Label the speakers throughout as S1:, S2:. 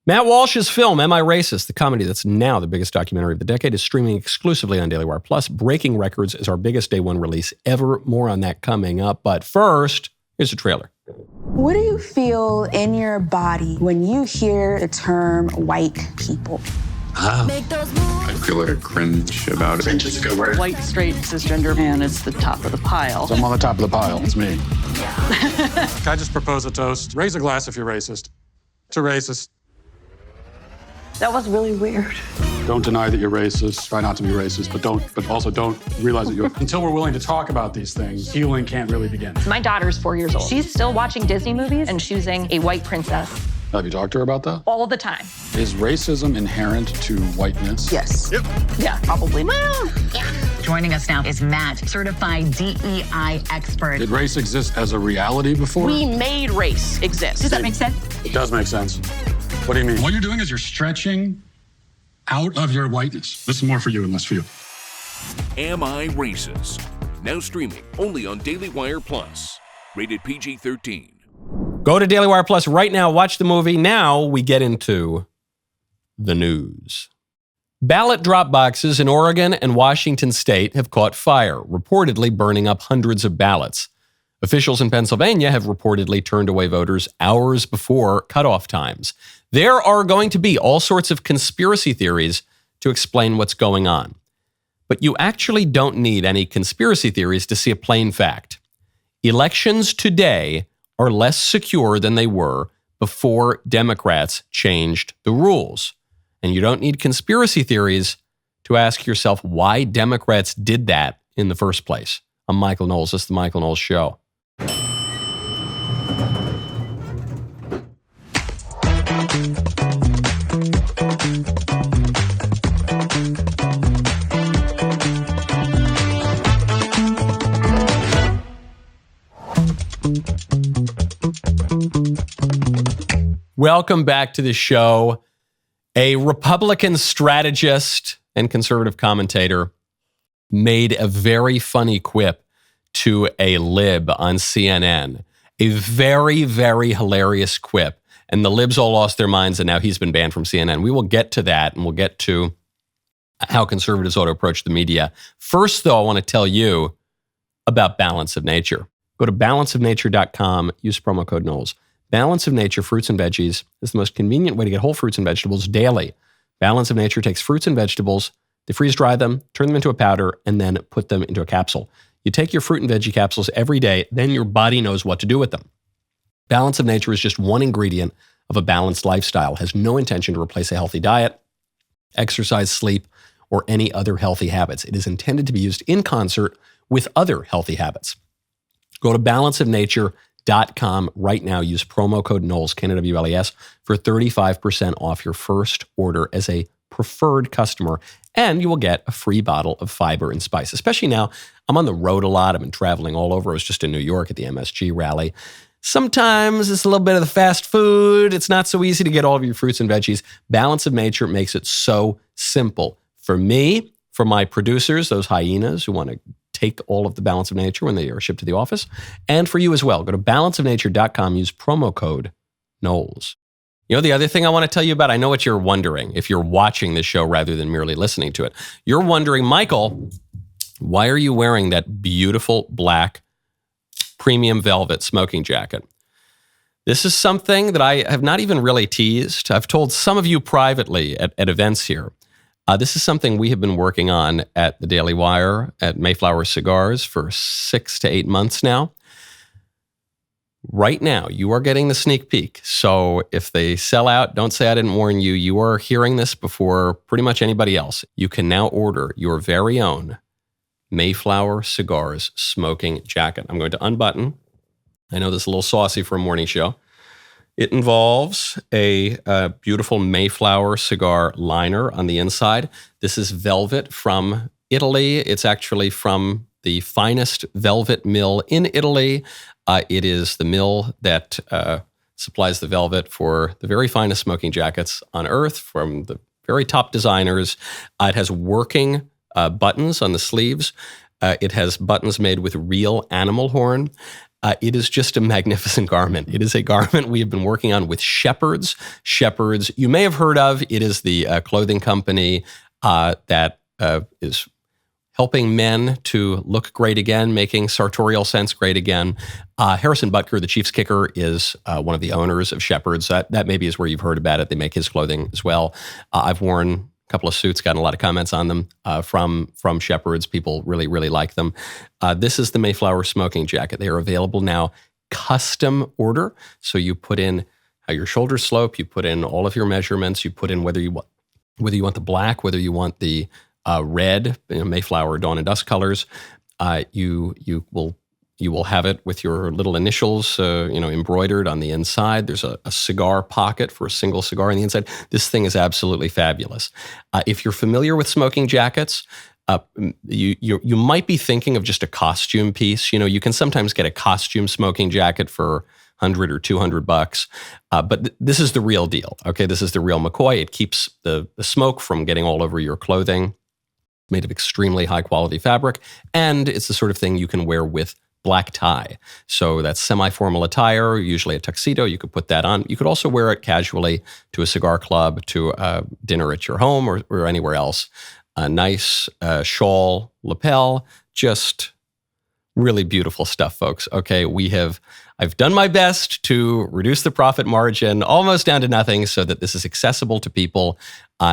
S1: Matt Walsh's film, Am I Racist? The comedy that's now the biggest documentary of the decade is streaming exclusively on DailyWire Plus. Breaking records is our biggest day one release ever. More on that coming up. But first, here's a trailer.
S2: What do you feel in your body when you hear the term white people?
S3: I feel like a cringe about it. Cringe is a good word.
S4: White, straight, cisgender man is the top of the pile.
S5: I'm on the top of the pile. It's me.
S6: Can I just propose a toast? Raise a glass if you're racist. To racist.
S4: That was really weird.
S5: Don't deny that you're racist. Try not to be racist, but also don't realize that you're.
S6: Until we're willing to talk about these things, healing can't really begin.
S7: My daughter's 4 years old. She's still watching Disney movies and choosing a white princess
S5: Have you talked to her about that?
S7: all the time.
S5: Is racism inherent to whiteness?
S2: Yes.
S6: Yep.
S4: Yeah, probably.
S8: Joining us now is Matt, certified DEI expert.
S5: Did race exist as a reality before?
S4: We made race exist.
S8: Does that make sense?
S6: It does make sense. What do you mean?
S5: What you're doing is you're stretching out of your whiteness. This is more for you and less for you.
S9: Am I Racist? Now streaming only on Daily Wire Plus. Rated PG-13.
S1: Go to Daily Wire Plus right now. Watch the movie. Now we get into the news. Ballot drop boxes in Oregon and Washington state have caught fire, reportedly burning up hundreds of ballots. Officials in Pennsylvania have reportedly turned away voters hours before cutoff times. There are going to be all sorts of conspiracy theories to explain what's going on. But you actually don't need any conspiracy theories to see a plain fact. Elections today are less secure than they were before Democrats changed the rules. And you don't need conspiracy theories to ask yourself why Democrats did that in the first place. I'm Michael Knowles. This is the Michael Knowles Show. Welcome back to the show. A Republican strategist and conservative commentator made a very funny quip to a lib on CNN. A very, very hilarious quip. And the libs all lost their minds, and now he's been banned from CNN. We will get to that, and we'll get to how conservatives ought to approach the media. First, though, I want to tell you about Balance of Nature. Go to balanceofnature.com, use promo code Knowles. Balance of Nature fruits and veggies is the most convenient way to get whole fruits and vegetables daily. Balance of Nature takes fruits and vegetables, they freeze-dry them, turn them into a powder, and then put them into a capsule. You take your fruit and veggie capsules every day, then your body knows what to do with them. Balance of Nature is just one ingredient of a balanced lifestyle, has no intention to replace a healthy diet, exercise, sleep, or any other healthy habits. It is intended to be used in concert with other healthy habits. Go to balanceofnature.com right now. Use promo code Knowles, Knowles, for 35% off your first order as a preferred customer, and you will get a free bottle of fiber and spice. Especially now, I'm on the road a lot. I've been traveling all over. I was just in New York at the MSG rally. Sometimes it's a little bit of the fast food. It's not so easy to get all of your fruits and veggies. Balance of Nature makes it so simple. For me, for my producers, those hyenas who want to take all of the Balance of Nature when they are shipped to the office, and for you as well. Go to balanceofnature.com, use promo code Knowles. You know, the other thing I want to tell you about, I know what you're wondering if you're watching this show rather than merely listening to it. You're wondering, Michael, why are you wearing that beautiful black premium velvet smoking jacket? This is something that I have not even really teased. I've told some of you privately at events here. This is something we have been working on at the Daily Wire at Mayflower Cigars for 6 to 8 months now. Right now, you are getting the sneak peek. So if they sell out, don't say I didn't warn you. You are hearing this before pretty much anybody else. You can now order your very own Mayflower Cigars smoking jacket. I'm going to unbutton. I know this is a little saucy for a morning show. It involves a beautiful Mayflower cigar liner on the inside. This is velvet from Italy. It's actually from the finest velvet mill in Italy. It is the mill that supplies the velvet for the very finest smoking jackets on earth from the very top designers. It has working buttons on the sleeves. It has buttons made with real animal horn. It is just a magnificent garment. It is a garment we have been working on with Shepherds. Shepherds, you may have heard of. It is the clothing company that is helping men to look great again, making sartorial sense great again. Harrison Butker, the Chiefs kicker, is one of the owners of Shepherds. That maybe is where you've heard about it. They make his clothing as well. I've worn a couple of suits, gotten a lot of comments on them from Shepherds. People really, really like them. This is the Mayflower smoking jacket. They are available now, custom order. So you put in how your shoulders slope, you put in all of your measurements, you put in whether you want the black, whether you want the red, Mayflower, dawn and dusk colors. You will have it with your little initials, embroidered on the inside. There's a cigar pocket for a single cigar on the inside. This thing is absolutely fabulous. If you're familiar with smoking jackets, you might be thinking of just a costume piece. You can sometimes get a costume smoking jacket for $100 or $200, but this is the real deal. Okay, this is the real McCoy. It keeps the smoke from getting all over your clothing. Made of extremely high quality fabric, and it's the sort of thing you can wear with black tie. So that's semi-formal attire, usually a tuxedo. You could put that on. You could also wear it casually to a cigar club, to dinner at your home or anywhere else. A nice shawl, lapel, just really beautiful stuff, folks. Okay, I've done my best to reduce the profit margin almost down to nothing so that this is accessible to people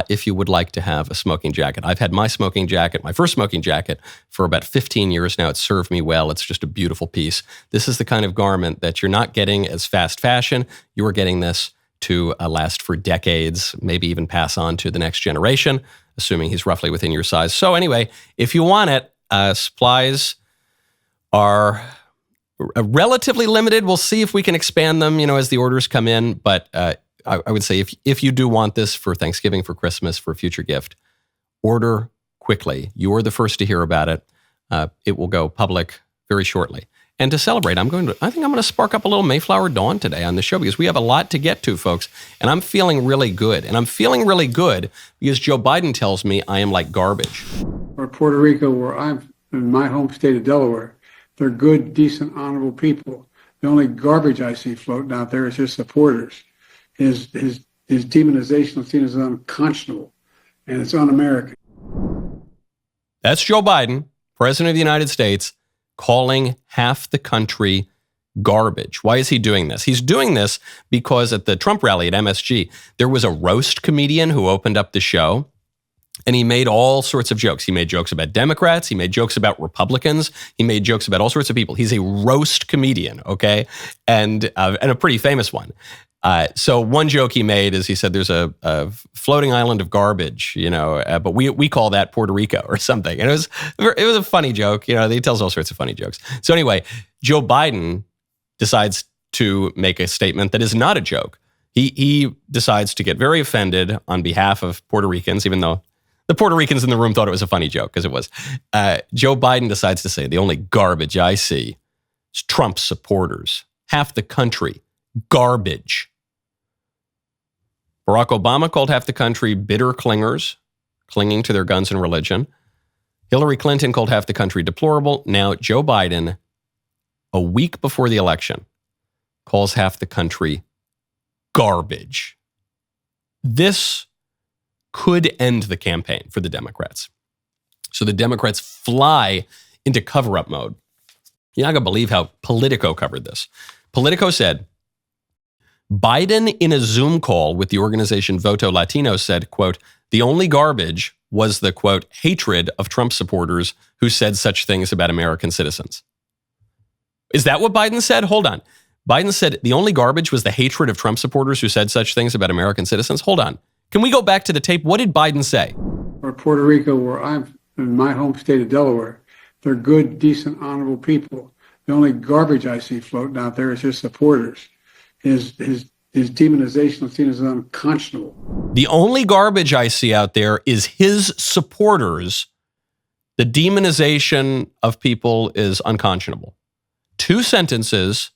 S1: if you would like to have a smoking jacket. I've had my smoking jacket, my first smoking jacket, for about 15 years now. It's served me well. It's just a beautiful piece. This is the kind of garment that you're not getting as fast fashion. You are getting this to last for decades, maybe even pass on to the next generation, assuming he's roughly within your size. So anyway, if you want it, supplies are relatively limited. We'll see if we can expand them, as the orders come in. But I would say if you do want this for Thanksgiving, for Christmas, for a future gift, order quickly. You are the first to hear about it. It will go public very shortly. And to celebrate, I think I'm going to spark up a little Mayflower Dawn today on the show because we have a lot to get to, folks. And I'm feeling really good. And I'm feeling really good because Joe Biden tells me I am like garbage.
S10: Or Puerto Rico, where I'm in my home state of Delaware. They're good, decent, honorable people. The only garbage I see floating out there is his supporters. His demonization is seen as unconscionable, and it's un-American.
S1: That's Joe Biden, President of the United States, calling half the country garbage. Why is he doing this? He's doing this because at the Trump rally at MSG, there was a roast comedian who opened up the show. And he made all sorts of jokes. He made jokes about Democrats. He made jokes about Republicans. He made jokes about all sorts of people. He's a roast comedian, okay? And a pretty famous one. So one joke he made is he said there's a floating island of garbage, but we call that Puerto Rico or something. And it was a funny joke. He tells all sorts of funny jokes. So anyway, Joe Biden decides to make a statement that is not a joke. He decides to get very offended on behalf of Puerto Ricans, even though the Puerto Ricans in the room thought it was a funny joke, because it was. Joe Biden decides to say, the only garbage I see is Trump supporters. Half the country, garbage. Barack Obama called half the country bitter clingers, clinging to their guns and religion. Hillary Clinton called half the country deplorable. Now, Joe Biden, a week before the election, calls half the country garbage. This could end the campaign for the Democrats. So the Democrats fly into cover-up mode. You're not going to believe how Politico covered this. Politico said, Biden in a Zoom call with the organization Voto Latino said, quote, the only garbage was the, quote, hatred of Trump supporters who said such things about American citizens. Is that what Biden said? Hold on. Biden said the only garbage was the hatred of Trump supporters who said such things about American citizens. Hold on. Can we go back to the tape? What did Biden say?
S10: Or Puerto Rico, where I'm in my home state of Delaware. They're good, decent, honorable people. The only garbage I see floating out there is his supporters. His demonization is seen as unconscionable.
S1: The only garbage I see out there is his supporters. The demonization of people is unconscionable. 2 sentences.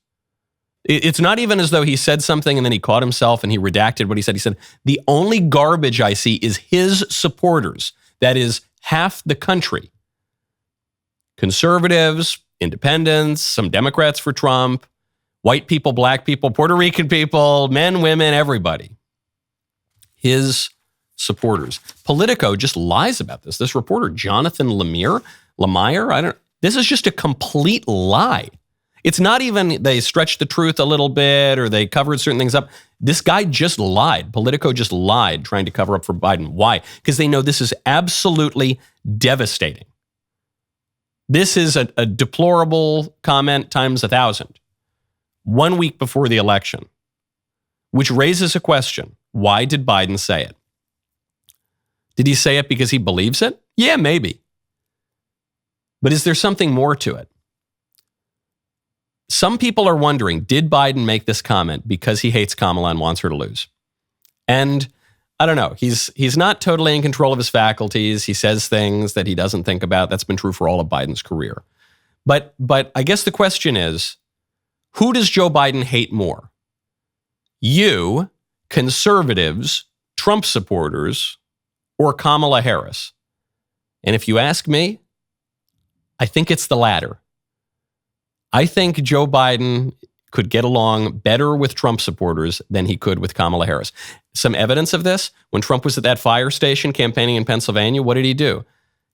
S1: It's not even as though he said something and then he caught himself and he redacted what he said. He said, the only garbage I see is his supporters. That is half the country. Conservatives, independents, some Democrats for Trump, white people, black people, Puerto Rican people, men, women, everybody. His supporters. Politico just lies about this. This reporter, Jonathan Lemire, this is just a complete lie. It's not even they stretched the truth a little bit or they covered certain things up. This guy just lied. Politico just lied trying to cover up for Biden. Why? Because they know this is absolutely devastating. This is a deplorable comment times 1,000. 1 week before the election, which raises a question. Why did Biden say it? Did he say it because he believes it? Yeah, maybe. But is there something more to it? Some people are wondering, did Biden make this comment because he hates Kamala and wants her to lose? And I don't know. He's not totally in control of his faculties. He says things that he doesn't think about. That's been true for all of Biden's career. But I guess the question is, who does Joe Biden hate more? You, conservatives, Trump supporters, or Kamala Harris? And if you ask me, I think it's the latter. I think Joe Biden could get along better with Trump supporters than he could with Kamala Harris. Some evidence of this, when Trump was at that fire station campaigning in Pennsylvania, what did he do?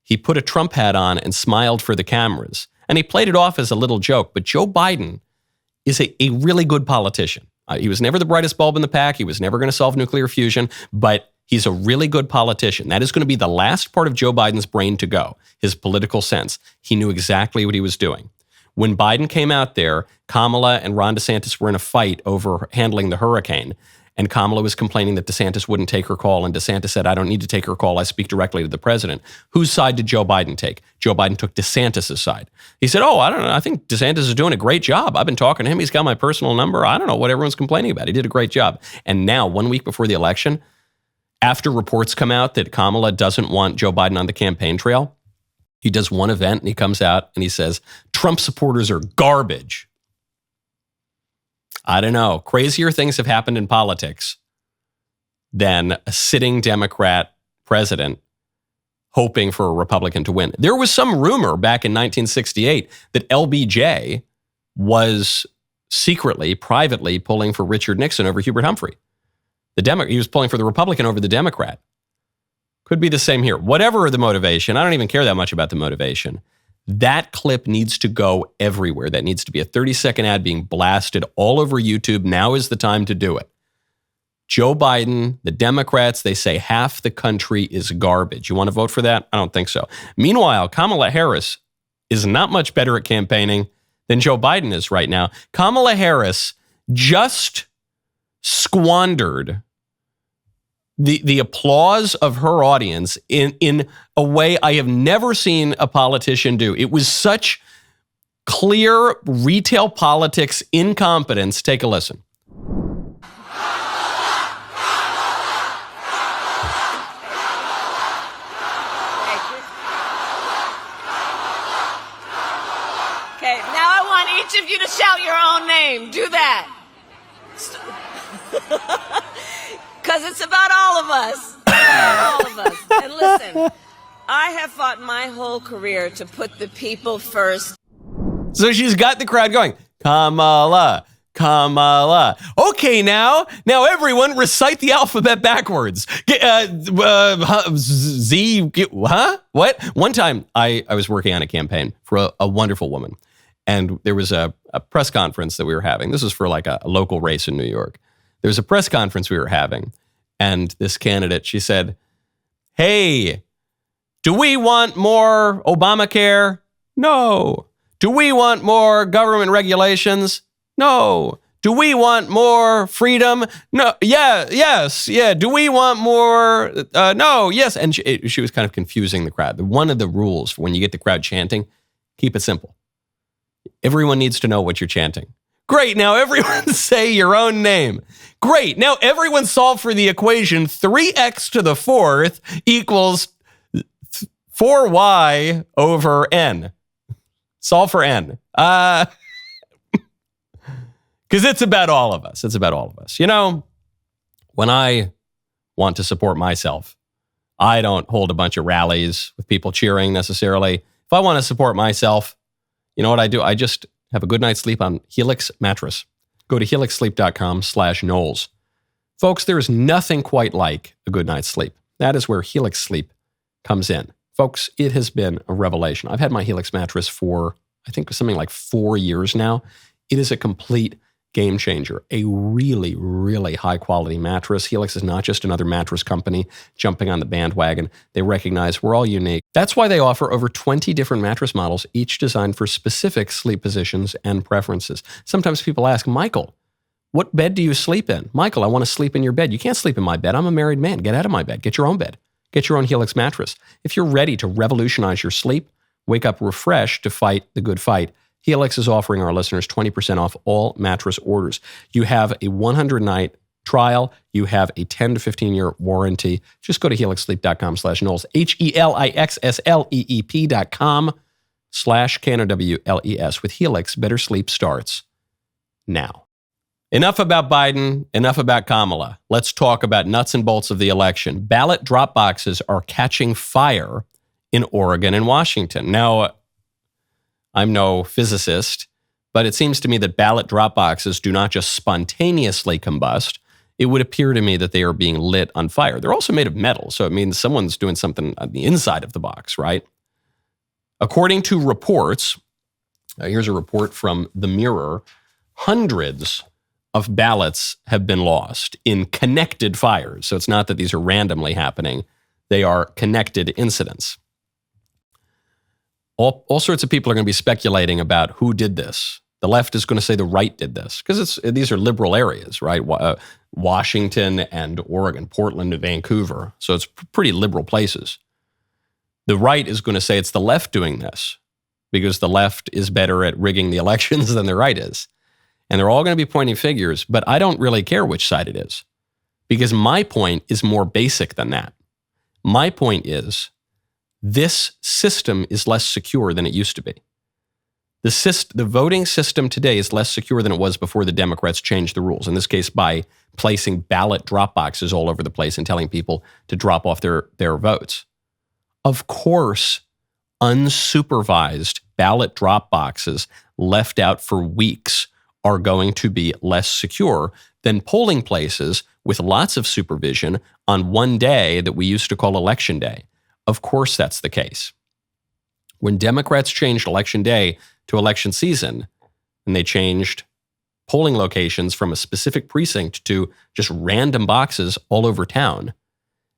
S1: He put a Trump hat on and smiled for the cameras. And he played it off as a little joke. But Joe Biden is a really good politician. He was never the brightest bulb in the pack. He was never going to solve nuclear fusion, but he's a really good politician. That is going to be the last part of Joe Biden's brain to go, his political sense. He knew exactly what he was doing. When Biden came out there, Kamala and Ron DeSantis were in a fight over handling the hurricane. And Kamala was complaining that DeSantis wouldn't take her call. And DeSantis said, I don't need to take her call. I speak directly to the president. Whose side did Joe Biden take? Joe Biden took DeSantis' side. He said, I don't know. I think DeSantis is doing a great job. I've been talking to him. He's got my personal number. I don't know what everyone's complaining about. He did a great job. And now, 1 week before the election, after reports come out that Kamala doesn't want Joe Biden on the campaign trail, he does one event and he comes out and he says, Trump supporters are garbage. I don't know. Crazier things have happened in politics than a sitting Democrat president hoping for a Republican to win. There was some rumor back in 1968 that LBJ was secretly, privately pulling for Richard Nixon over Hubert Humphrey. He was pulling for the Republican over the Democrat. Could be the same here. Whatever the motivation, I don't even care that much about the motivation. That clip needs to go everywhere. That needs to be a 30-second ad being blasted all over YouTube. Now is the time to do it. Joe Biden, the Democrats, they say half the country is garbage. You want to vote for that? I don't think so. Meanwhile, Kamala Harris is not much better at campaigning than Joe Biden is right now. Kamala Harris just squandered the applause of her audience in a way I have never seen a politician do. It was such clear retail politics incompetence. Take a listen.
S11: Okay, now I want each of you to shout your own name. Do that. Because it's about all of us. All of us. And listen, I have fought my whole career to put the people first.
S1: So she's got the crowd going, Kamala, Kamala. Okay, now everyone recite the alphabet backwards. Z, huh? What? One time I was working on a campaign for a wonderful woman. And there was a press conference that we were having. This was for like a local race in New York. There was a press conference we were having, and this candidate, she said, hey, do we want more Obamacare? No. Do we want more government regulations? No. Do we want more freedom? No. Yeah, yes, yeah. Do we want more? No, yes. And she was kind of confusing the crowd. One of the rules for when you get the crowd chanting, keep it simple. Everyone needs to know what you're chanting. Great, now everyone say your own name. Great, now everyone solve for the equation 3x to the fourth equals 4y over n. Solve for n. Because it's about all of us. It's about all of us. You know, when I want to support myself, I don't hold a bunch of rallies with people cheering necessarily. If I want to support myself, You know what I do? I just have a good night's sleep on Helix mattress. Go to helixsleep.com/Knowles. Folks, there is nothing quite like a good night's sleep. That is where Helix Sleep comes in. Folks, it has been a revelation. I've had my Helix mattress for, I think, something like 4 years now. It is a complete game changer. A really, really high quality mattress. Helix is not just another mattress company jumping on the bandwagon. They recognize we're all unique. That's why they offer over 20 different mattress models, each designed for specific sleep positions and preferences. Sometimes people ask, Michael, what bed do you sleep in? Michael, I want to sleep in your bed. You can't sleep in my bed. I'm a married man. Get out of my bed. Get your own bed. Get your own Helix mattress. If you're ready to revolutionize your sleep, wake up refreshed to fight the good fight, Helix is offering our listeners 20% off all mattress orders. You have a 100-night trial. You have a 10 to 15-year warranty. Just go to helixsleep.com/Knowles, HELIXSLEEP.com/KNOWLES. With Helix, better sleep starts now. Enough about Biden, enough about Kamala. Let's talk about nuts and bolts of the election. Ballot drop boxes are catching fire in Oregon and Washington. Now, I'm no physicist, but it seems to me that ballot drop boxes do not just spontaneously combust. It would appear to me that they are being lit on fire. They're also made of metal, so it means someone's doing something on the inside of the box, right? According to reports, here's a report from The Mirror, hundreds of ballots have been lost in connected fires. So it's not that these are randomly happening. They are connected incidents. All sorts of people are going to be speculating about who did this. The left is going to say the right did this because these are liberal areas, right? Washington and Oregon, Portland and Vancouver. So it's pretty liberal places. The right is going to say it's the left doing this because the left is better at rigging the elections than the right is. And they're all going to be pointing fingers, but I don't really care which side it is because my point is more basic than that. My point is this system is less secure than it used to be. The voting system today is less secure than it was before the Democrats changed the rules, in this case by placing ballot drop boxes all over the place and telling people to drop off their votes. Of course, unsupervised ballot drop boxes left out for weeks are going to be less secure than polling places with lots of supervision on one day that we used to call Election Day. Of course, that's the case. When Democrats changed Election Day to election season, and they changed polling locations from a specific precinct to just random boxes all over town,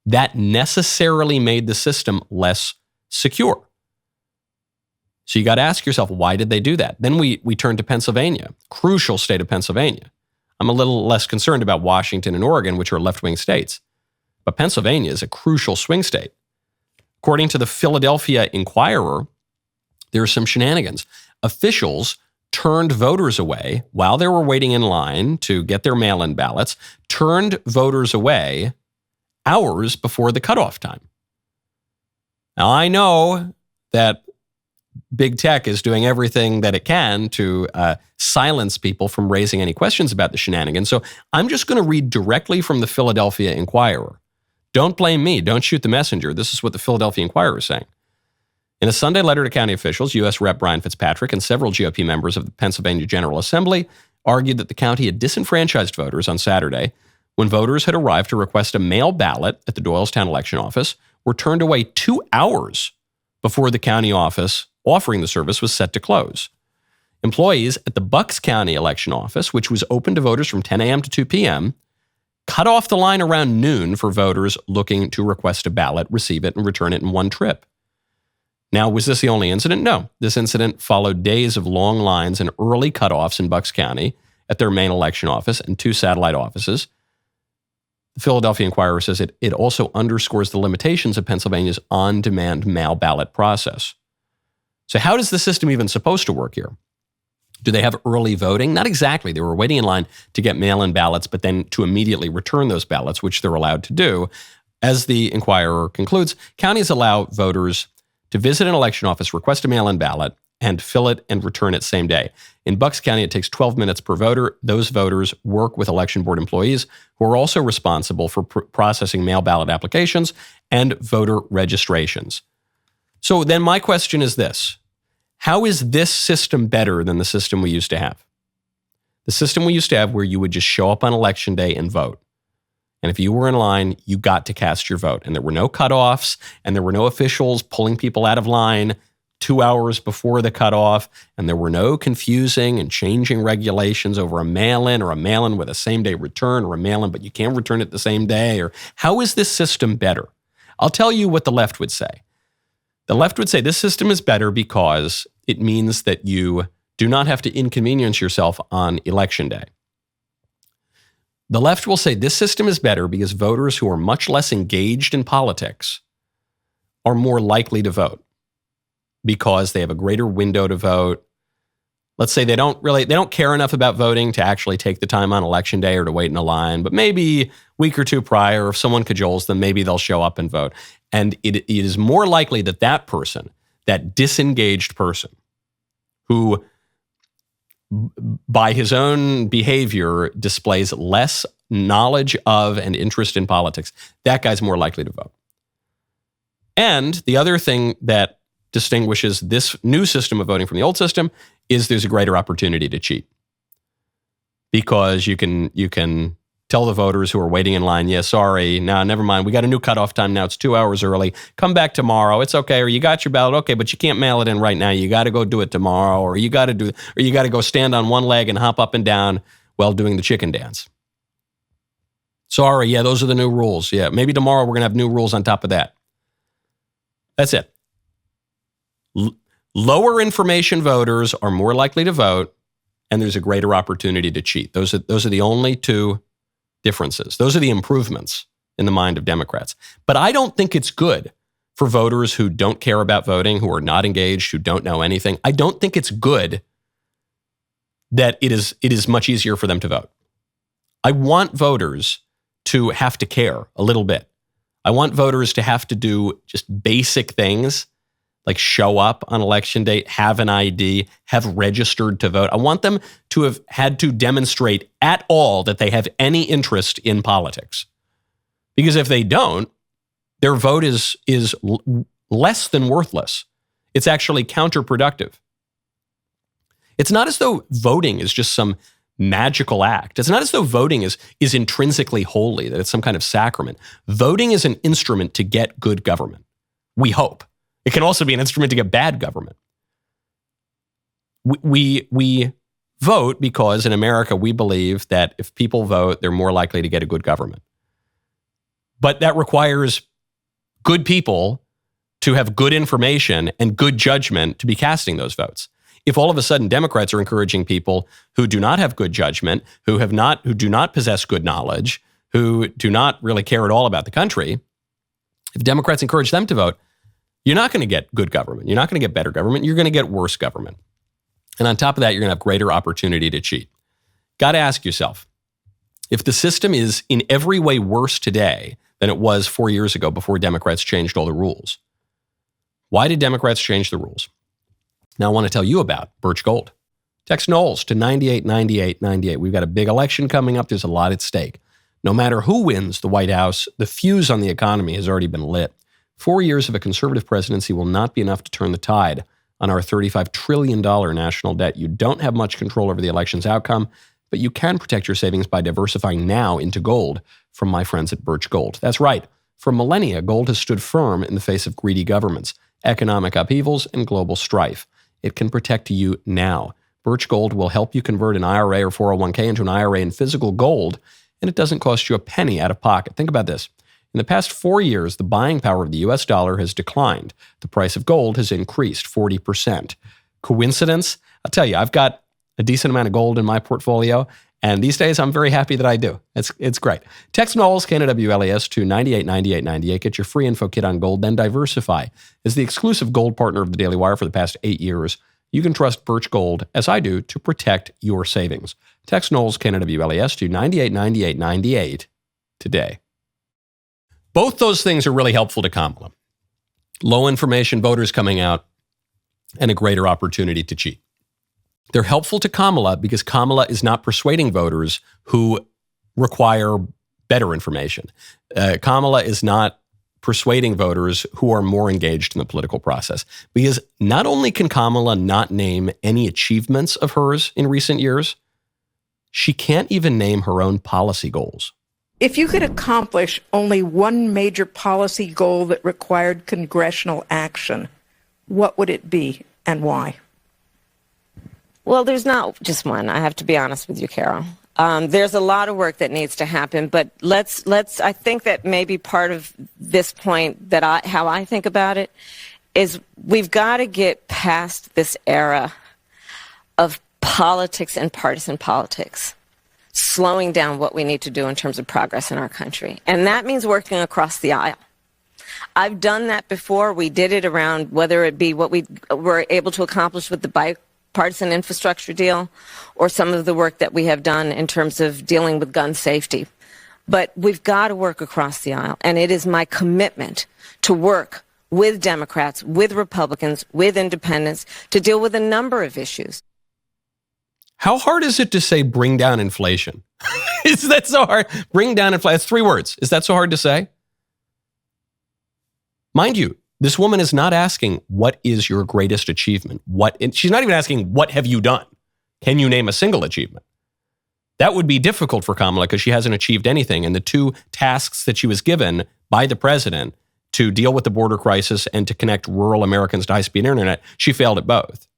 S1: that necessarily made the system less secure. So you got to ask yourself, why did they do that? Then we turn to Pennsylvania, crucial state of Pennsylvania. I'm a little less concerned about Washington and Oregon, which are left-wing states. But Pennsylvania is a crucial swing state. According to the Philadelphia Inquirer, there are some shenanigans. Officials turned voters away while they were waiting in line to get their mail-in ballots, turned voters away hours before the cutoff time. Now, I know that big tech is doing everything that it can to silence people from raising any questions about the shenanigans. So I'm just going to read directly from the Philadelphia Inquirer. Don't blame me. Don't shoot the messenger. This is what the Philadelphia Inquirer is saying. In a Sunday letter to county officials, U.S. Rep. Brian Fitzpatrick and several GOP members of the Pennsylvania General Assembly argued that the county had disenfranchised voters on Saturday when voters had arrived to request a mail ballot at the Doylestown election office, were turned away 2 hours before the county office offering the service was set to close. Employees at the Bucks County election office, which was open to voters from 10 a.m. to 2 p.m., cut off the line around noon for voters looking to request a ballot, receive it, and return it in one trip. Now, was this the only incident? No. This incident followed days of long lines and early cutoffs in Bucks County at their main election office and 2 satellite offices. The Philadelphia Inquirer says it also underscores the limitations of Pennsylvania's on-demand mail ballot process. So how is the system even supposed to work here? Do they have early voting? Not exactly. They were waiting in line to get mail-in ballots, but then to immediately return those ballots, which they're allowed to do. As the Inquirer concludes, counties allow voters to visit an election office, request a mail-in ballot, and fill it and return it same day. In Bucks County, it takes 12 minutes per voter. Those voters work with election board employees who are also responsible for processing mail ballot applications and voter registrations. So then my question is this: How is this system better than the system we used to have? The system we used to have where you would just show up on election day and vote. And if you were in line, you got to cast your vote. And there were no cutoffs, and there were no officials pulling people out of line 2 hours before the cutoff, and there were no confusing and changing regulations over a mail-in or a mail-in with a same-day return or a mail-in, but you can't return it the same day. Or how is this system better? I'll tell you what the left would say. The left would say this system is better because it means that you do not have to inconvenience yourself on election day. The left will say this system is better because voters who are much less engaged in politics are more likely to vote because they have a greater window to vote. Let's say they don't care enough about voting to actually take the time on election day or to wait in a line, but maybe a week or two prior, if someone cajoles them, maybe they'll show up and vote. And it is more likely that that person, that disengaged person who by his own behavior displays less knowledge of and interest in politics, that guy's more likely to vote. And the other thing that distinguishes this new system of voting from the old system is there's a greater opportunity to cheat. Because you can tell the voters who are waiting in line, yeah, sorry, no, never mind. We got a new cutoff time now. It's 2 hours early. Come back tomorrow. It's okay. Or you got your ballot. Okay, but you can't mail it in right now. You got to go do it tomorrow. Or you got to go stand on one leg and hop up and down while doing the chicken dance. Sorry, yeah, those are the new rules. Yeah, maybe tomorrow we're going to have new rules on top of that. That's it. Lower information voters are more likely to vote, and there's a greater opportunity to cheat. Those are the only two differences. Those are the improvements in the mind of Democrats. But I don't think it's good for voters who don't care about voting, who are not engaged, who don't know anything. I don't think it's good that it is much easier for them to vote. I want voters to have to care a little bit. I want voters to have to do just basic things like show up on election day, have an ID, have registered to vote. I want them to have had to demonstrate at all that they have any interest in politics. Because if they don't, their vote is less than worthless. It's actually counterproductive. It's not as though voting is just some magical act. It's not as though voting is intrinsically holy, that it's some kind of sacrament. Voting is an instrument to get good government. We hope. It can also be an instrument to get bad government. We vote because in America, we believe that if people vote, they're more likely to get a good government. But that requires good people to have good information and good judgment to be casting those votes. If all of a sudden Democrats are encouraging people who do not have good judgment, who do not possess good knowledge, who do not really care at all about the country, if Democrats encourage them to vote, you're not going to get good government. You're not going to get better government. You're going to get worse government. And on top of that, you're going to have greater opportunity to cheat. Got to ask yourself, if the system is in every way worse today than it was 4 years ago before Democrats changed all the rules, why did Democrats change the rules? Now I want to tell you about Birch Gold. Text Knowles to 989898. We've got a big election coming up. There's a lot at stake. No matter who wins the White House, the fuse on the economy has already been lit. 4 years of a conservative presidency will not be enough to turn the tide on our $35 trillion national debt. You don't have much control over the election's outcome, but you can protect your savings by diversifying now into gold from my friends at Birch Gold. That's right. For millennia, gold has stood firm in the face of greedy governments, economic upheavals, and global strife. It can protect you now. Birch Gold will help you convert an IRA or 401k into an IRA in physical gold, and it doesn't cost you a penny out of pocket. Think about this. In the past 4 years, the buying power of the US dollar has declined. The price of gold has increased 40%. Coincidence? I'll tell you, I've got a decent amount of gold in my portfolio, and these days I'm very happy that I do. It's great. Text Knowles, KNWLES, to 989898. Get your free info kit on gold, then diversify. As the exclusive gold partner of the Daily Wire for the past 8 years, you can trust Birch Gold, as I do, to protect your savings. Text Knowles, KNWLES, to 989898 today. Both those things are really helpful to Kamala. Low information voters coming out and a greater opportunity to cheat. They're helpful to Kamala because Kamala is not persuading voters who require better information. Kamala is not persuading voters who are more engaged in the political process. Because not only can Kamala not name any achievements of hers in recent years, she can't even name her own policy goals.
S12: If you could accomplish only one major policy goal that required congressional action, what would it be and why?
S11: Well, there's not just one. I have to be honest with you, Carol. There's a lot of work that needs to happen, but I think that maybe part of this point that how I think about it is we've got to get past this era of politics and partisan politics, slowing down what we need to do in terms of progress in our country. And that means working across the aisle. I've done that before. We did it around whether it be what we were able to accomplish with the bipartisan infrastructure deal or some of the work that we have done in terms of dealing with gun safety. But we've got to work across the aisle. And it is my commitment to work with Democrats, with Republicans, with independents to deal with a number of issues.
S1: How hard is it to say bring down inflation? Is that so hard? Bring down inflation. That's 3 words. Is that so hard to say? Mind you, this woman is not asking, what is your greatest achievement? She's not even asking, what have you done? Can you name a single achievement? That would be difficult for Kamala because she hasn't achieved anything. And the 2 tasks that she was given by the president to deal with the border crisis and to connect rural Americans to high-speed internet, she failed at both.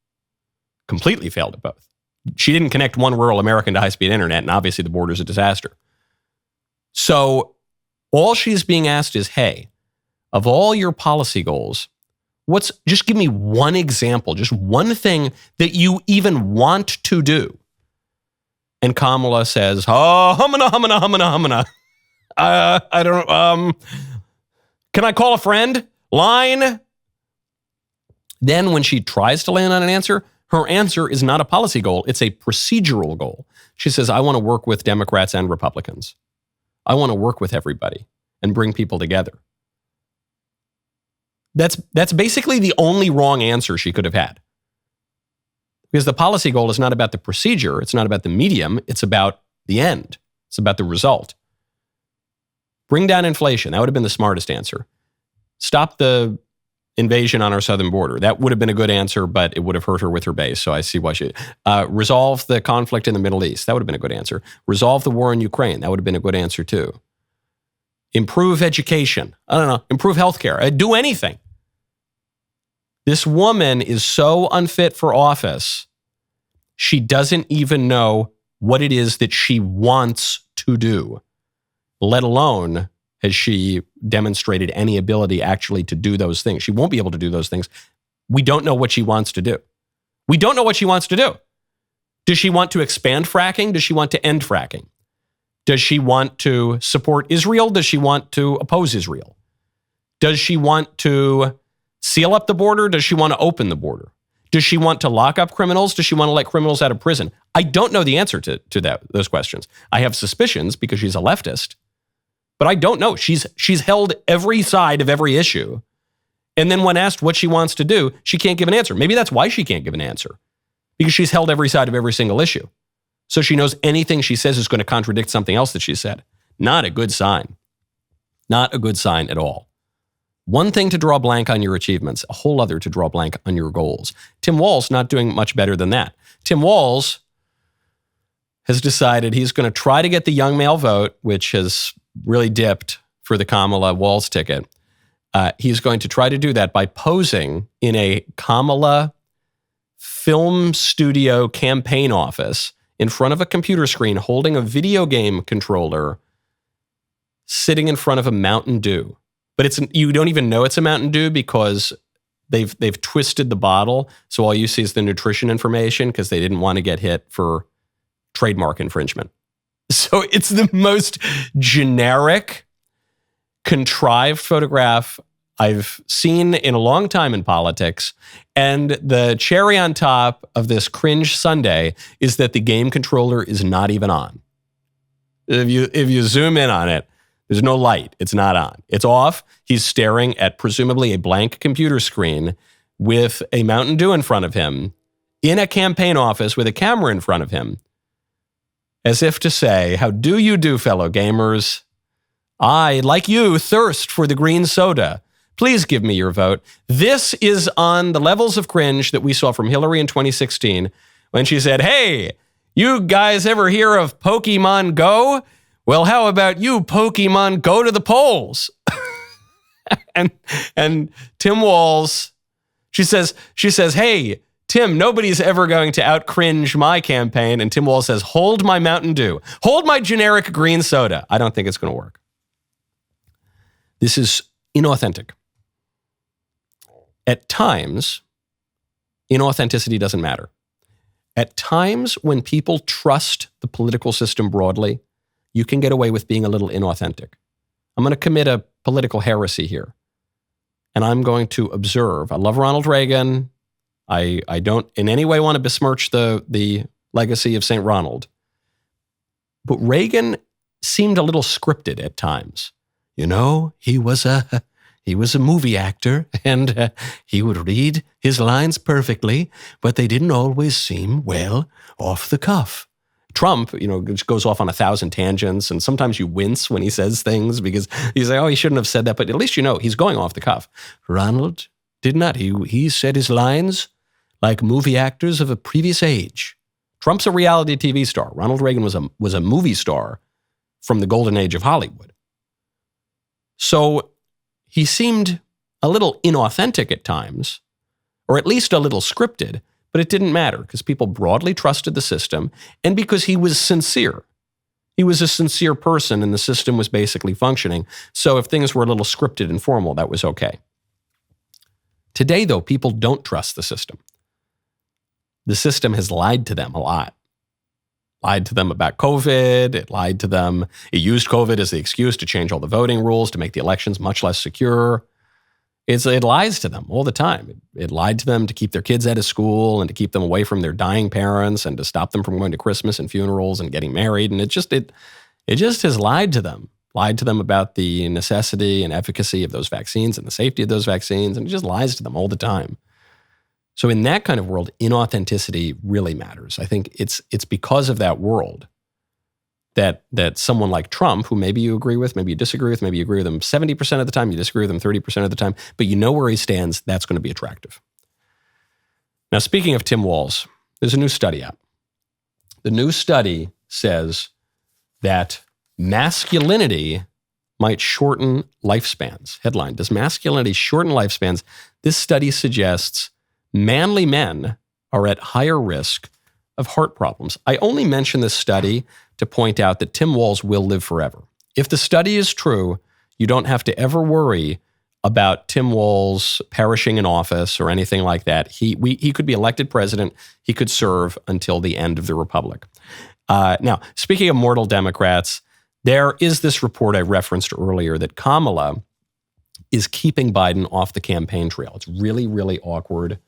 S1: Completely failed at both. She didn't connect one rural American to high-speed internet, and obviously the border's a disaster. So all she's being asked is, hey, of all your policy goals, just give me one example, just one thing that you even want to do. And Kamala says, humana. I don't, can I call a friend? Line. Then when she tries to land on an answer, her answer is not a policy goal. It's a procedural goal. She says, I want to work with Democrats and Republicans. I want to work with everybody and bring people together. That's basically the only wrong answer she could have had. Because the policy goal is not about the procedure. It's not about the medium. It's about the end. It's about the result. Bring down inflation. That would have been the smartest answer. Stop the invasion on our southern border. That would have been a good answer, but it would have hurt her with her base. So I see why she... resolve the conflict in the Middle East. That would have been a good answer. Resolve the war in Ukraine. That would have been a good answer too. Improve education. I don't know. Improve healthcare. Do anything. This woman is so unfit for office, she doesn't even know what it is that she wants to do, let alone has she demonstrated any ability actually to do those things. She won't be able to do those things. We don't know what she wants to do. We don't know what she wants to do. Does she want to expand fracking? Does she want to end fracking? Does she want to support Israel? Does she want to oppose Israel? Does she want to seal up the border? Does she want to open the border? Does she want to lock up criminals? Does she want to let criminals out of prison? I don't know the answer to those questions. I have suspicions because she's a leftist, but I don't know. She's held every side of every issue. And then when asked what she wants to do, she can't give an answer. Maybe that's why she can't give an answer, because she's held every side of every single issue. So she knows anything she says is going to contradict something else that she said. Not a good sign. Not a good sign at all. One thing to draw blank on your achievements, a whole other to draw blank on your goals. Tim Walz not doing much better than that. Tim Walz has decided he's going to try to get the young male vote, which has really dipped for the Kamala Walz ticket. He's going to try to do that by posing in a Kamala film studio campaign office in front of a computer screen, holding a video game controller, sitting in front of a Mountain Dew. But you don't even know it's a Mountain Dew because they've twisted the bottle, so all you see is the nutrition information because they didn't want to get hit for trademark infringement. So it's the most generic, contrived photograph I've seen in a long time in politics. And the cherry on top of this cringe Sunday is that the game controller is not even on. If you zoom in on it, there's no light. It's not on. It's off. He's staring at presumably a blank computer screen with a Mountain Dew in front of him in a campaign office with a camera in front of him, as if to say, how do you do, fellow gamers? I, like you, thirst for the green soda. Please give me your vote. This is on the levels of cringe that we saw from Hillary in 2016 when she said, hey, you guys ever hear of Pokemon Go? Well, how about you, Pokemon, go to the polls? and Tim Walz, she says, hey, Tim, nobody's ever going to out-cringe my campaign. And Tim Walz says, hold my Mountain Dew. Hold my generic green soda. I don't think it's going to work. This is inauthentic. At times, inauthenticity doesn't matter. At times when people trust the political system broadly, you can get away with being a little inauthentic. I'm going to commit a political heresy here. And I'm going to observe. I love Ronald Reagan. I don't in any way want to besmirch the legacy of St. Ronald. But Reagan seemed a little scripted at times. You know, he was a movie actor, and he would read his lines perfectly, but they didn't always seem, well, off the cuff. Trump, just goes off on 1,000 tangents, and sometimes you wince when he says things because you say, oh, he shouldn't have said that, but at least he's going off the cuff. Ronald did not. He said his lines like movie actors of a previous age. Trump's a reality TV star. Ronald Reagan was a movie star from the golden age of Hollywood. So he seemed a little inauthentic at times, or at least a little scripted, but it didn't matter because people broadly trusted the system and because he was sincere. He was a sincere person and the system was basically functioning. So if things were a little scripted and formal, that was okay. Today, though, people don't trust the system. The system has lied to them a lot. Lied to them about COVID. It lied to them. It used COVID as the excuse to change all the voting rules, to make the elections much less secure. It lies to them all the time. It lied to them to keep their kids out of school and to keep them away from their dying parents and to stop them from going to Christmas and funerals and getting married. And it just has lied to them. Lied to them about the necessity and efficacy of those vaccines and the safety of those vaccines. And it just lies to them all the time. So in that kind of world, inauthenticity really matters. I think it's because of that world that someone like Trump, who maybe you agree with, maybe you disagree with, maybe you agree with him 70% of the time, you disagree with him 30% of the time, but you know where he stands, that's going to be attractive. Now, speaking of Tim Walz, there's a new study out. The new study says that masculinity might shorten lifespans. Headline, does masculinity shorten lifespans? This study suggests manly men are at higher risk of heart problems. I only mention this study to point out that Tim Walz will live forever. If the study is true, you don't have to ever worry about Tim Walz perishing in office or anything like that. He could be elected president. He could serve until the end of the republic. Now, speaking of mortal Democrats, there is this report I referenced earlier that Kamala is keeping Biden off the campaign trail. It's really, really awkward.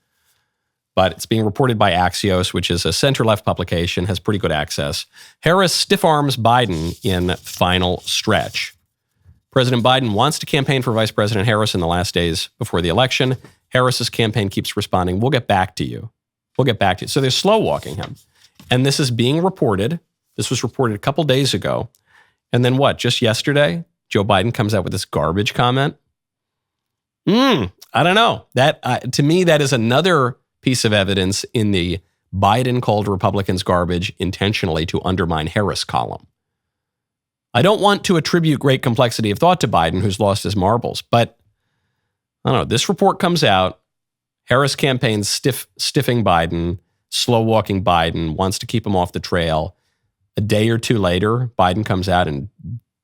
S1: But it's being reported by Axios, which is a center-left publication, has pretty good access. Harris stiff-arms Biden in final stretch. President Biden wants to campaign for Vice President Harris in the last days before the election. Harris's campaign keeps responding, we'll get back to you. We'll get back to you. So they're slow-walking him. And this is being reported. This was reported a couple days ago. And then what? Just yesterday, Joe Biden comes out with this garbage comment. I don't know. That to me, that is another piece of evidence in the Biden called Republicans garbage intentionally to undermine Harris column. I don't want to attribute great complexity of thought to Biden, who's lost his marbles, but I don't know. This report comes out. Harris campaign's stiffing Biden, slow-walking Biden, wants to keep him off the trail. A day or two later, Biden comes out and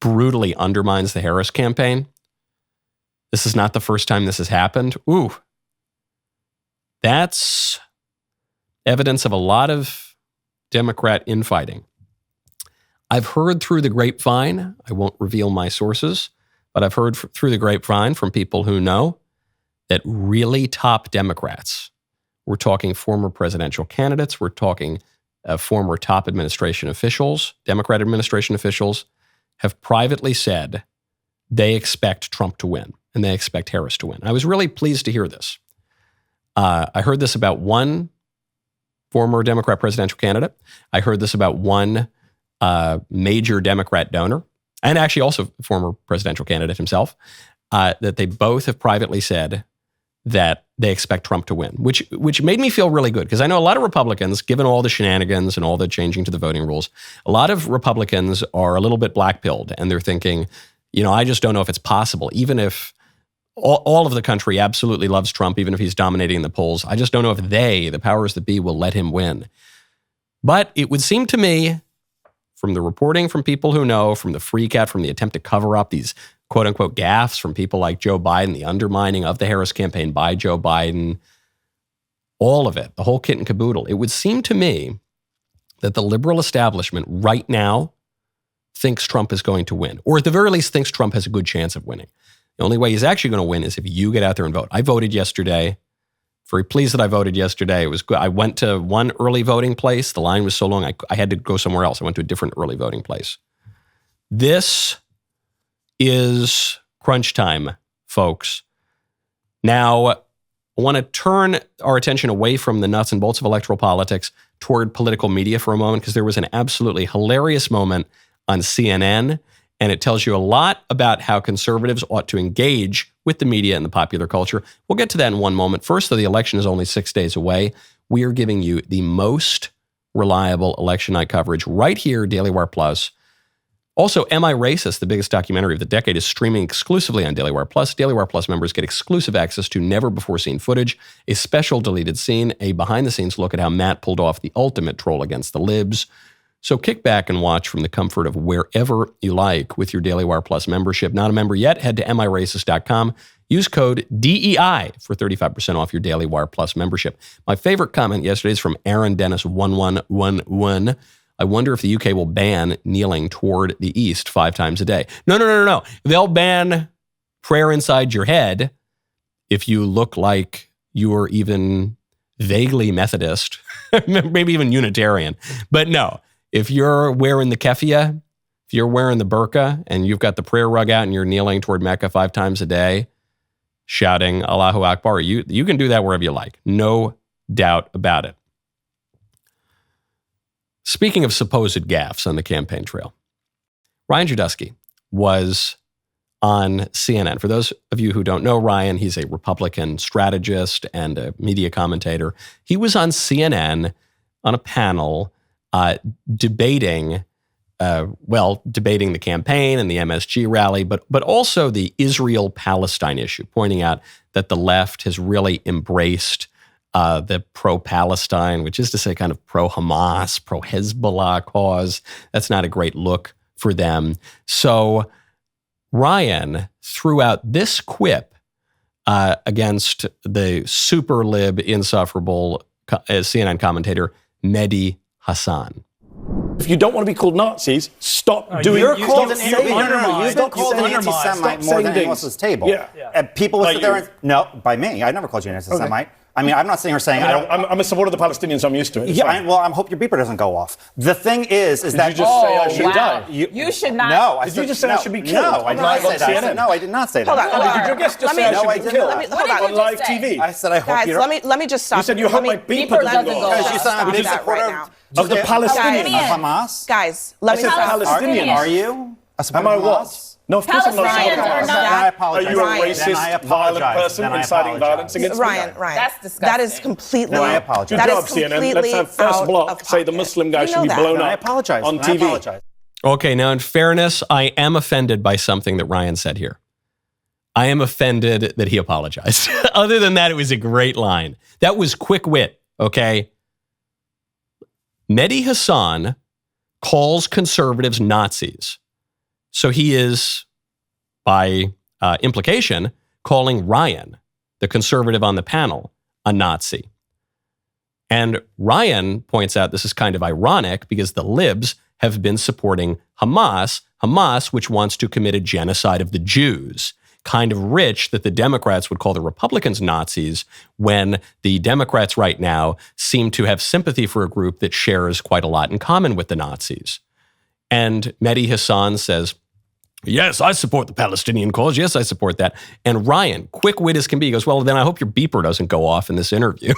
S1: brutally undermines the Harris campaign. This is not the first time this has happened. Ooh. That's evidence of a lot of Democrat infighting. I've heard through the grapevine, I won't reveal my sources, but I've heard through the grapevine from people who know that really top Democrats, we're talking former presidential candidates, we're talking former top administration officials, Democrat administration officials, have privately said they expect Trump to win and they expect Harris to win. I was really pleased to hear this. I heard this about one former Democrat presidential candidate. I heard this about one major Democrat donor. and actually also former presidential candidate himself, that they both have privately said that they expect Trump to win, which made me feel really good because I know a lot of Republicans, given all the shenanigans and all the changing to the voting rules, a lot of Republicans are a little bit black-pilled and they're thinking, I just don't know if it's possible, even if all of the country absolutely loves Trump, even if he's dominating the polls. I just don't know if the powers that be, will let him win. But it would seem to me, from the reporting from people who know, from the freak out, from the attempt to cover up these quote-unquote gaffes from people like Joe Biden, the undermining of the Harris campaign by Joe Biden, all of it, the whole kit and caboodle, it would seem to me that the liberal establishment right now thinks Trump is going to win, or at the very least thinks Trump has a good chance of winning. The only way he's actually going to win is if you get out there and vote. I voted yesterday. Very pleased that I voted yesterday. It was good. I went to one early voting place. The line was so long, I had to go somewhere else. I went to a different early voting place. This is crunch time, folks. Now, I want to turn our attention away from the nuts and bolts of electoral politics toward political media for a moment, because there was an absolutely hilarious moment on CNN, and it tells you a lot about how conservatives ought to engage with the media and the popular culture. We'll get to that in one moment. First, though, the election is only 6 days away. We are giving you the most reliable election night coverage right here, Daily Wire Plus. Also, Am I Racist, the biggest documentary of the decade, is streaming exclusively on Daily Wire Plus. Daily Wire Plus members get exclusive access to never-before-seen footage, a special deleted scene, a behind-the-scenes look at how Matt pulled off the ultimate troll against the libs. So kick back and watch from the comfort of wherever you like with your Daily Wire Plus membership. Not a member yet? Head to amiracist.com. Use code DEI for 35% off your Daily Wire Plus membership. My favorite comment yesterday is from Aaron Dennis 1111. I wonder if the UK will ban kneeling toward the east 5 times a day. No. They'll ban prayer inside your head if you look like you're even vaguely Methodist, maybe even Unitarian. But no, if you're wearing the keffiyeh, if you're wearing the burqa and you've got the prayer rug out and you're kneeling toward Mecca 5 times a day, shouting Allahu Akbar, you can do that wherever you like. No doubt about it. Speaking of supposed gaffes on the campaign trail, Ryan Girdusky was on CNN. For those of you who don't know Ryan, he's a Republican strategist and a media commentator. He was on CNN on a panel debating the campaign and the MSG rally, but also the Israel-Palestine issue, pointing out that the left has really embraced the pro-Palestine, which is to say kind of pro-Hamas, pro-Hezbollah cause. That's not a great look for them. So Ryan threw out this quip against the super lib, insufferable CNN commentator, Medhi Hasan.
S13: If you don't want to be called Nazis, stop doing it.
S14: You've been called an anti-Semite more than anyone else's table. Yeah. People will sit there and... No, by me. I never called you an anti-Semite. Okay. I mean, I'm not sitting here saying...
S13: I'm a supporter of the Palestinians, so I'm used to it.
S14: Yeah, I hope your beeper doesn't go off. The thing is that...
S13: Did you just say I should die?
S11: You should not...
S14: No,
S13: Did you just say I should be killed?
S14: No, I did not say that. No, I did not say that.
S11: Hold on.
S13: Did your guest just say I should be killed on live TV?
S14: I said I hope you don't...
S11: Let me just stop.
S13: You said you hope my beeper doesn't go off.
S14: Because you said I'm a big supporter
S13: of the Palestinians.
S14: Of Hamas?
S11: Guys, let me stop.
S13: Palestinians.
S14: Are you a supporter
S13: of
S14: Hamas?
S13: What? No, of course I'm not.
S14: I apologize.
S13: Are you a racist, violent person inciting violence against me?
S11: Ryan, that's disgusting. That is completely...
S14: I apologize.
S11: That
S13: is completely
S11: Let's
S13: have first block say the Muslim guy should be blown up on TV.
S14: I apologize.
S1: Okay, now in fairness, I am offended by something that Ryan said here. I am offended that he apologized. Other than that, it was a great line. That was quick wit, okay? Medhi Hasan calls conservatives Nazis. So he is, by implication, calling Ryan, the conservative on the panel, a Nazi. And Ryan points out this is kind of ironic because the libs have been supporting Hamas, which wants to commit a genocide of the Jews. Kind of rich that the Democrats would call the Republicans Nazis when the Democrats right now seem to have sympathy for a group that shares quite a lot in common with the Nazis. And Medhi Hasan says, yes, I support the Palestinian cause. Yes, I support that. And Ryan, quick wit as can be, goes, well, then I hope your beeper doesn't go off in this interview.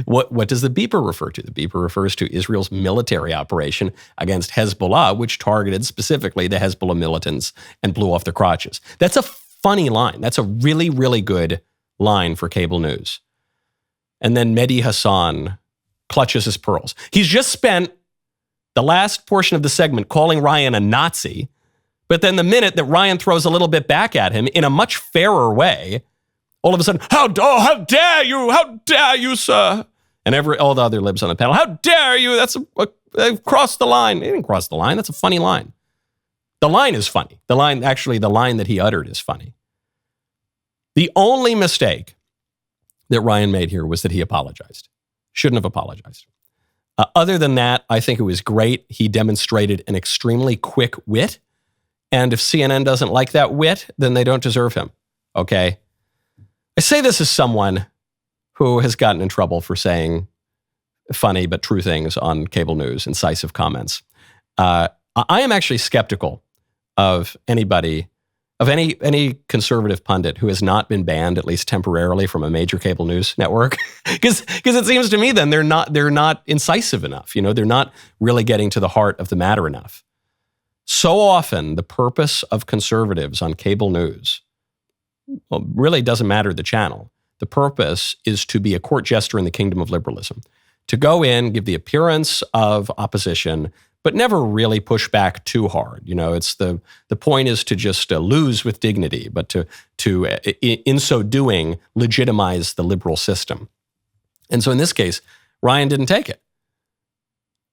S1: What does the beeper refer to? The beeper refers to Israel's military operation against Hezbollah, which targeted specifically the Hezbollah militants and blew off their crotches. That's a funny line. That's a really, really good line for cable news. And then Medhi Hasan clutches his pearls. He's just spent the last portion of the segment calling Ryan a Nazi, but then the minute that Ryan throws a little bit back at him in a much fairer way, all of a sudden, how dare you, sir? And all the other libs on the panel, how dare you? They've crossed the line. They didn't cross the line. That's a funny line. The line is funny. The line that he uttered is funny. The only mistake that Ryan made here was that he apologized. Shouldn't have apologized. Other than that, I think it was great. He demonstrated an extremely quick wit. And if CNN doesn't like that wit, then they don't deserve him. Okay? I say this as someone who has gotten in trouble for saying funny but true things on cable news, incisive comments. I am actually skeptical of any conservative pundit who has not been banned, at least temporarily, from a major cable news network, because it seems to me then they're not incisive enough. They're not really getting to the heart of the matter enough. So often, the purpose of conservatives on cable news, well, really doesn't matter the channel. The purpose is to be a court jester in the kingdom of liberalism, to go in, give the appearance of opposition, but never really push back too hard. It's the point is to just lose with dignity, but to in so doing legitimize the liberal system. And so in this case, Ryan didn't take it.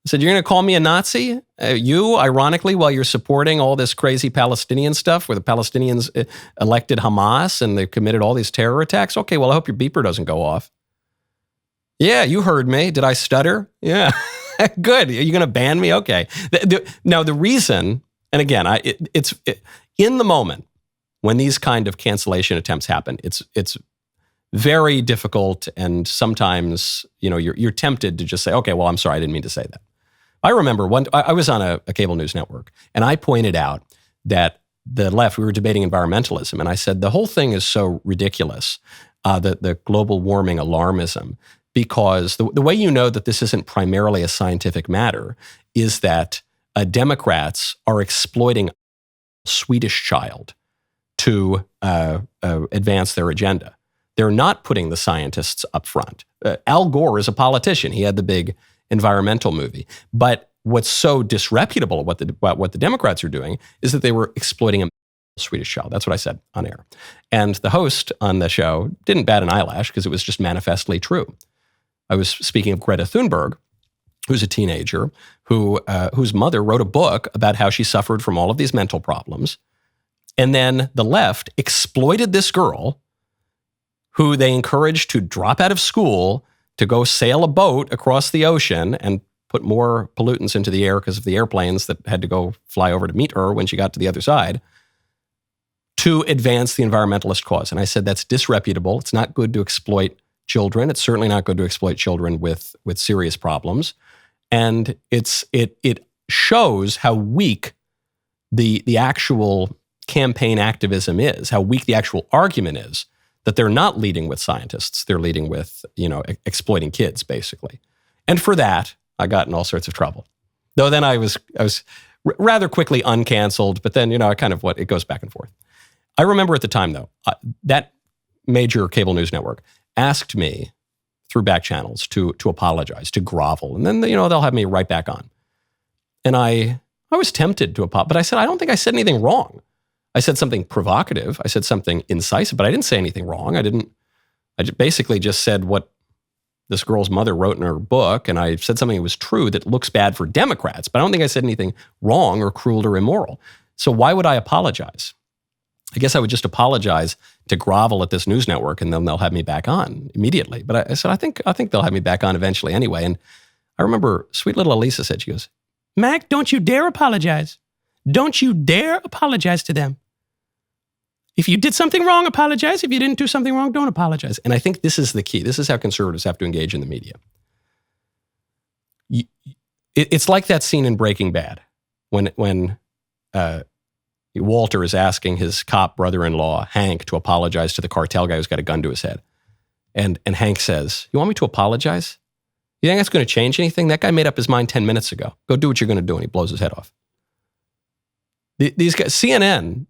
S1: He said, "You're going to call me a Nazi? You, ironically, while you're supporting all this crazy Palestinian stuff where the Palestinians elected Hamas and they committed all these terror attacks? Okay, well, I hope your beeper doesn't go off." "Yeah, you heard me. Did I stutter?" "Yeah." "Good. Are you going to ban me?" Okay. Now, the reason, and again, it's in the moment when these kind of cancellation attempts happen, it's very difficult, and sometimes, you're tempted to just say, "Okay, well, I'm sorry, I didn't mean to say that." I remember I was on a cable news network, and I pointed out that the left, we were debating environmentalism, and I said, the whole thing is so ridiculous, the global warming alarmism, because the way you know that this isn't primarily a scientific matter is that Democrats are exploiting a Swedish child to advance their agenda. They're not putting the scientists up front. Al Gore is a politician. He had the big environmental movie. But what's so disreputable about what the Democrats are doing is that they were exploiting a Swedish child. That's what I said on air. And the host on the show didn't bat an eyelash because it was just manifestly true. I was speaking of Greta Thunberg, who's a teenager, whose mother wrote a book about how she suffered from all of these mental problems. And then the left exploited this girl who they encouraged to drop out of school to go sail a boat across the ocean and put more pollutants into the air because of the airplanes that had to go fly over to meet her when she got to the other side, to advance the environmentalist cause. And I said, that's disreputable. It's not good to exploit children. It's certainly not good to exploit children with serious problems. And it shows how weak the actual campaign activism is, how weak the actual argument is, that they're not leading with scientists. They're leading with, exploiting kids, basically. And for that, I got in all sorts of trouble. Though then I was rather quickly uncanceled, but then, it goes back and forth. I remember at the time, though, that major cable news network asked me through back channels to apologize, to grovel. And then, they'll have me right back on. And I was tempted to apologize, but I said, I don't think I said anything wrong. I said something provocative. I said something incisive, but I didn't say anything wrong. I basically just said what this girl's mother wrote in her book, and I said something that was true that looks bad for Democrats, but I don't think I said anything wrong or cruel or immoral. So why would I apologize? I guess I would just apologize to grovel at this news network, and then they'll have me back on immediately. But I said, I think they'll have me back on eventually anyway. And I remember sweet little Elisa said, she goes, "Mac, don't you dare apologize. Don't you dare apologize to them. If you did something wrong, apologize. If you didn't do something wrong, don't apologize." And I think this is the key. This is how conservatives have to engage in the media. It's like that scene in Breaking Bad when Walter is asking his cop brother-in-law, Hank, to apologize to the cartel guy who's got a gun to his head. And Hank says, you want me to apologize? You think that's going to change anything? That guy made up his mind 10 minutes ago. Go do what you're going to do. And he blows his head off. These guys, CNN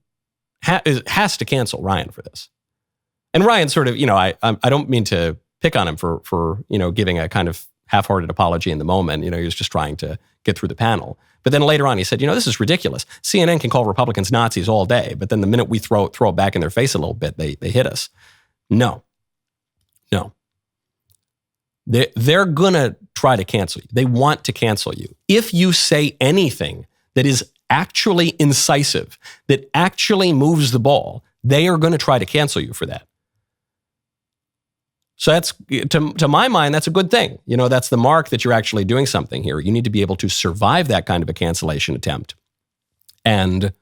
S1: has to cancel Ryan for this. And Ryan sort of, I don't mean to pick on him for giving a kind of half-hearted apology in the moment. He was just trying to get through the panel. But then later on, he said, this is ridiculous. CNN can call Republicans Nazis all day, but then the minute we throw it back in their face a little bit, they hit us. No. They're going to try to cancel you. They want to cancel you. If you say anything that is actually incisive, that actually moves the ball, they are going to try to cancel you for that. So that's, to my mind, that's a good thing. That's the mark that you're actually doing something here. You need to be able to survive that kind of a cancellation attempt. And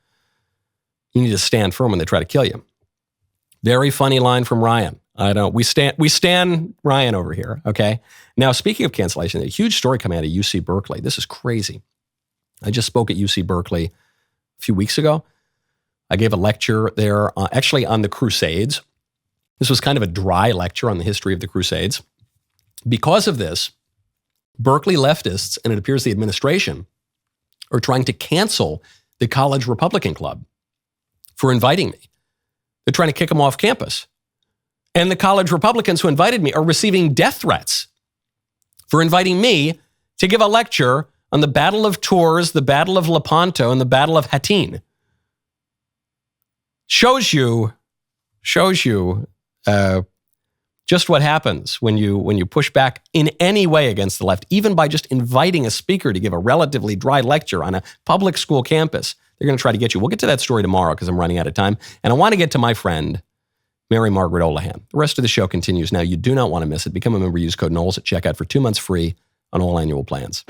S1: you need to stand firm when they try to kill you. Very funny line from Ryan. We stand Ryan over here, okay? Now, speaking of cancellation, a huge story coming out of UC Berkeley. This is crazy. I just spoke at UC Berkeley a few weeks ago. I gave a lecture there, actually on the Crusades. This was kind of a dry lecture on the history of the Crusades. Because of this, Berkeley Leftists, and it appears the administration, are trying to cancel the College Republican Club for inviting me. They're trying to kick them off campus. And the college Republicans who invited me are receiving death threats for inviting me to give a lecture on the Battle of Tours, the Battle of Lepanto, and the Battle of Hattin. Shows you just what happens when you push back in any way against the left, even by just inviting a speaker to give a relatively dry lecture on a public school campus. They're going to try to get you. We'll get to that story tomorrow because I'm running out of time. And I want to get to my friend, Mary Margaret Olahan. The rest of the show continues now. You do not want to miss it. Become a member. Use code Knowles at checkout for 2 months free on all annual plans.